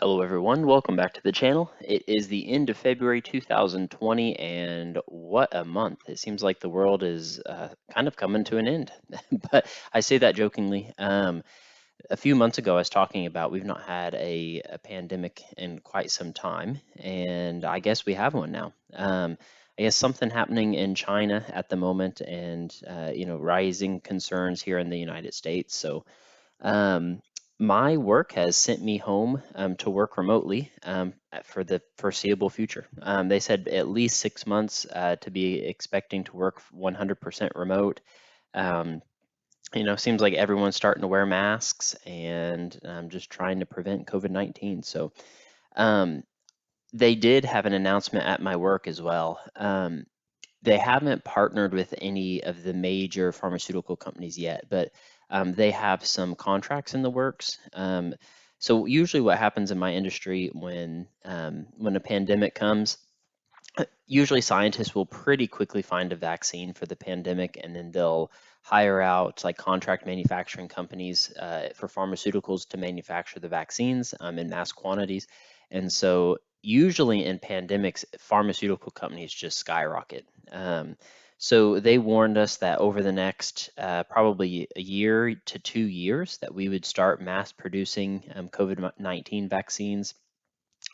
Hello everyone, welcome back to the channel. It is the end of February 2020 and what a month. It seems like the world is kind of coming to an end, but I say that jokingly. A few months ago I was talking about we've not had a pandemic in quite some time, and I guess we have one now. I guess something happening in China at the moment and rising concerns here in the United States. So um, my work has sent me home to work remotely for the foreseeable future. They said at least 6 months to be expecting to work 100% remote. Um, seems like everyone's starting to wear masks and just trying to prevent COVID-19. So um, they did have an announcement at my work as well. They haven't partnered with any of the major pharmaceutical companies yet, but they have some contracts in the works. So usually, what happens in my industry when a pandemic comes, usually scientists will pretty quickly find a vaccine for the pandemic, and then they'll hire out like contract manufacturing companies for pharmaceuticals to manufacture the vaccines in mass quantities. And so usually in pandemics, pharmaceutical companies just skyrocket. So they warned us that over the next probably a year to 2 years that we would start mass producing COVID-19 vaccines.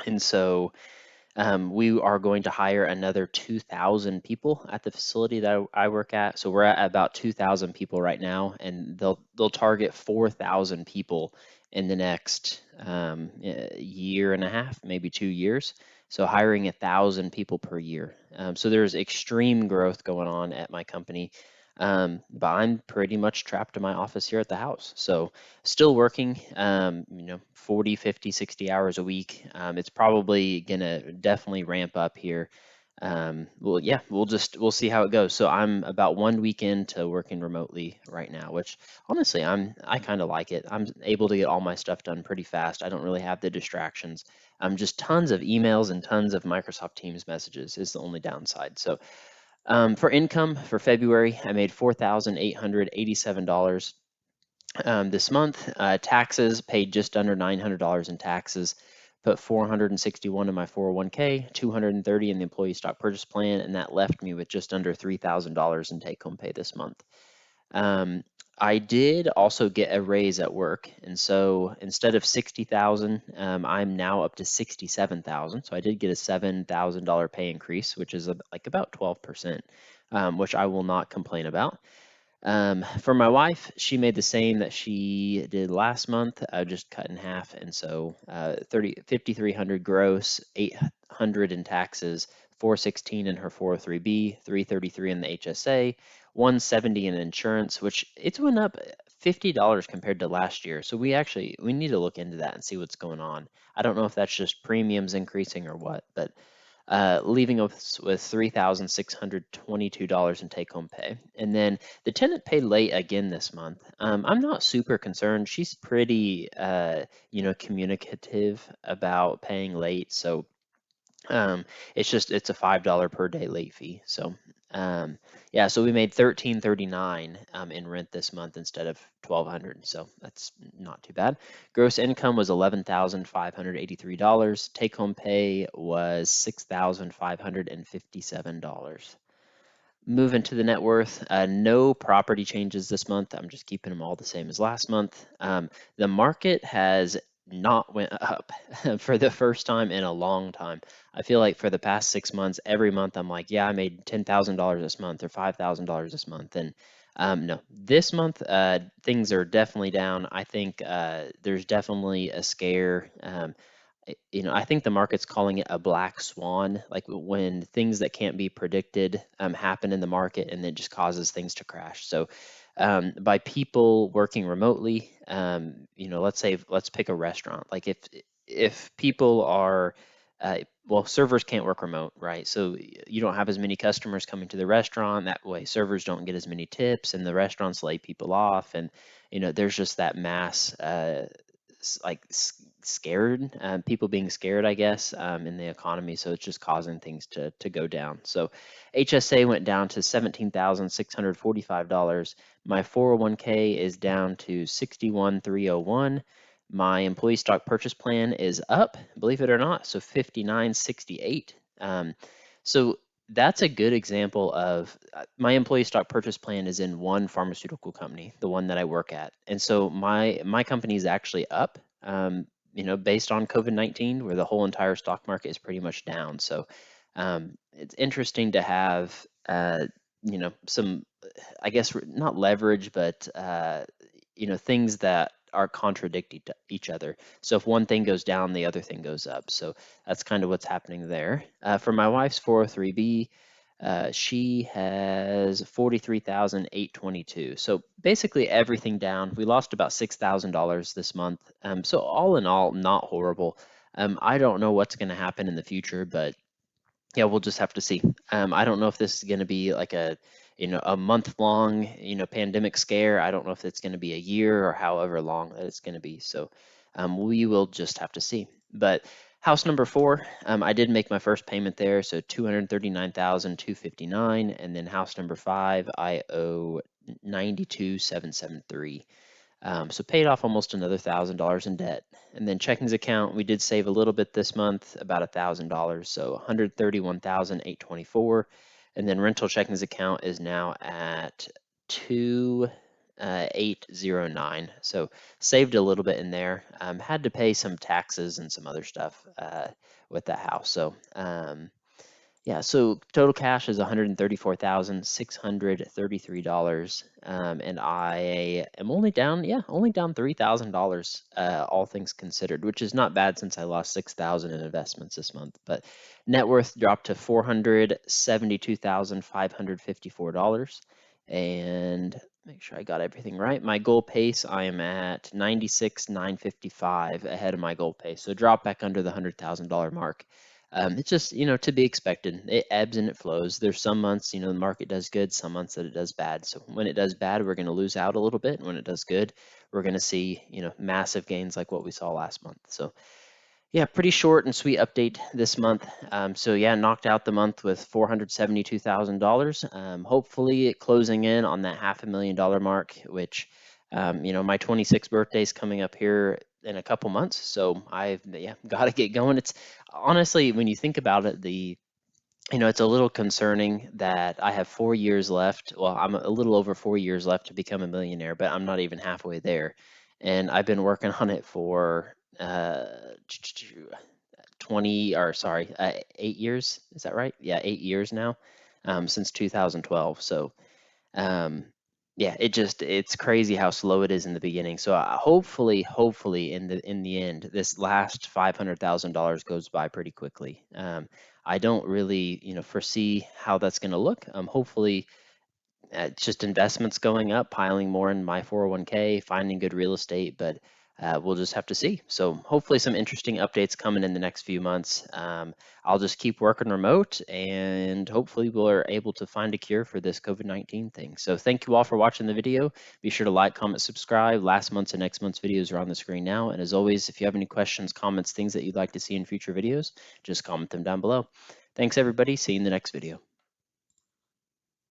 And so we are going to hire another 2,000 people at the facility that I work at. So we're at about 2,000 people right now, and they'll target 4,000 people in the next year and a half, maybe 2 years. So hiring 1,000 people per year. So there's extreme growth going on at my company. But I'm pretty much trapped in my office here at the house. So still working, 40, 50, 60 hours a week. It's probably gonna definitely ramp up here. Well, yeah, we'll see how it goes. So I'm about 1 week into working remotely right now, which honestly I kind of like it. I'm able to get all my stuff done pretty fast. I don't really have the distractions. Just tons of emails and tons of Microsoft Teams messages is the only downside. So for income for February, I made $4,887 this month. Taxes paid just under $900 in taxes. Put 461 in my 401k, 230 in the employee stock purchase plan, and that left me with just under $3,000 in take-home pay this month. Um, I did also get a raise at work, and so instead of 60,000, I'm now up to 67,000. So I did get a $7,000 pay increase, which is like about 12%, which I will not complain about. For my wife, she made the same that she did last month, just cut in half, and so 5,300 gross, 800 in taxes, 416 in her 403b, 333 in the HSA, 170 in insurance, which it's went up $50 compared to last year. So we need to look into that and see what's going on. I don't know if that's just premiums increasing or what, but leaving us with $3,622 in take-home pay. And then the tenant paid late again this month. I'm not super concerned. She's pretty, communicative about paying late. So it's a $5 per day late fee. So yeah, so we made 1339 in rent this month instead of 1,200. So that's not too bad. Gross income was $11,583. Take home pay was $6,557. Moving to the net worth, no property changes this month. I'm just keeping them all the same as last month. The market has not went up for the first time in a long time. I feel like for the past 6 months, every month I'm like, yeah, I made $10,000 this month or $5,000 this month. And no, this month things are definitely down. I think there's definitely a scare. I think the market's calling it a black swan, like when things that can't be predicted happen in the market and it just causes things to crash. So by people working remotely, let's pick a restaurant. Like if people are well, servers can't work remote, right? So you don't have as many customers coming to the restaurant. That way, servers don't get as many tips, and the restaurants lay people off. And there's just that mass scared, people being scared, I guess, in the economy. So it's just causing things to go down. So HSA went down to $17,645. My 401k is down to 61,301. My employee stock purchase plan is up, believe it or not, so 59.68. So that's a good example of my employee stock purchase plan is in one pharmaceutical company, the one that I work at, and so my company is actually up. Based on COVID-19, where the whole entire stock market is pretty much down. So it's interesting to have some, I guess, not leverage, but things that are contradicting to each other. So if one thing goes down, the other thing goes up. So that's kind of what's happening there. For my wife's 403b, she has 43,822. So basically everything down. We lost about $6,000 this month. So all in all, not horrible. I don't know what's going to happen in the future, but yeah, we'll just have to see. I don't know if this is going to be like a month long, pandemic scare. I don't know if it's going to be a year or however long that it's going to be. So we will just have to see. But house number 4, I did make my first payment there, so 239,259, and then house number 5, I owe 92,773. So paid off almost another $1,000 in debt. And then checkings account, we did save a little bit this month, about $1,000, so 131,824. And then rental checkings account is now at 2,809. So saved a little bit in there. Had to pay some taxes and some other stuff with that house. So yeah, so total cash is $134,633, and I am only down $3,000, all things considered, which is not bad since I lost 6,000 in investments this month. But net worth dropped to $472,554, and make sure I got everything right. My goal pace, I am at 96,955 ahead of my goal pace, so drop back under the $100,000 mark. It's just, to be expected. It ebbs and it flows. There's some months, the market does good, some months that it does bad. So when it does bad, we're going to lose out a little bit. And when it does good, we're going to see, massive gains like what we saw last month. So yeah, pretty short and sweet update this month. So yeah, knocked out the month with $472,000. Hopefully it closing in on that $500,000 mark, which, my 26th birthday is coming up here in a couple months. So I've got to get going. It's honestly, when you think about it, it's a little concerning that I have 4 years left. Well, I'm a little over 4 years left to become a millionaire, but I'm not even halfway there. And I've been working on it for 8 years. Is that right? Yeah, 8 years now, since 2012. So um, yeah, it's crazy how slow it is in the beginning. So hopefully in the end, this last $500,000 goes by pretty quickly. I don't really, foresee how that's going to look. Hopefully it's just investments going up, piling more in my 401k, finding good real estate, but we'll just have to see. So hopefully some interesting updates coming in the next few months. I'll just keep working remote, and hopefully we're able to find a cure for this COVID-19 thing. So thank you all for watching the video. Be sure to like, comment, subscribe. Last month's and next month's videos are on the screen now. And as always, if you have any questions, comments, things that you'd like to see in future videos, just comment them down below. Thanks everybody. See you in the next video.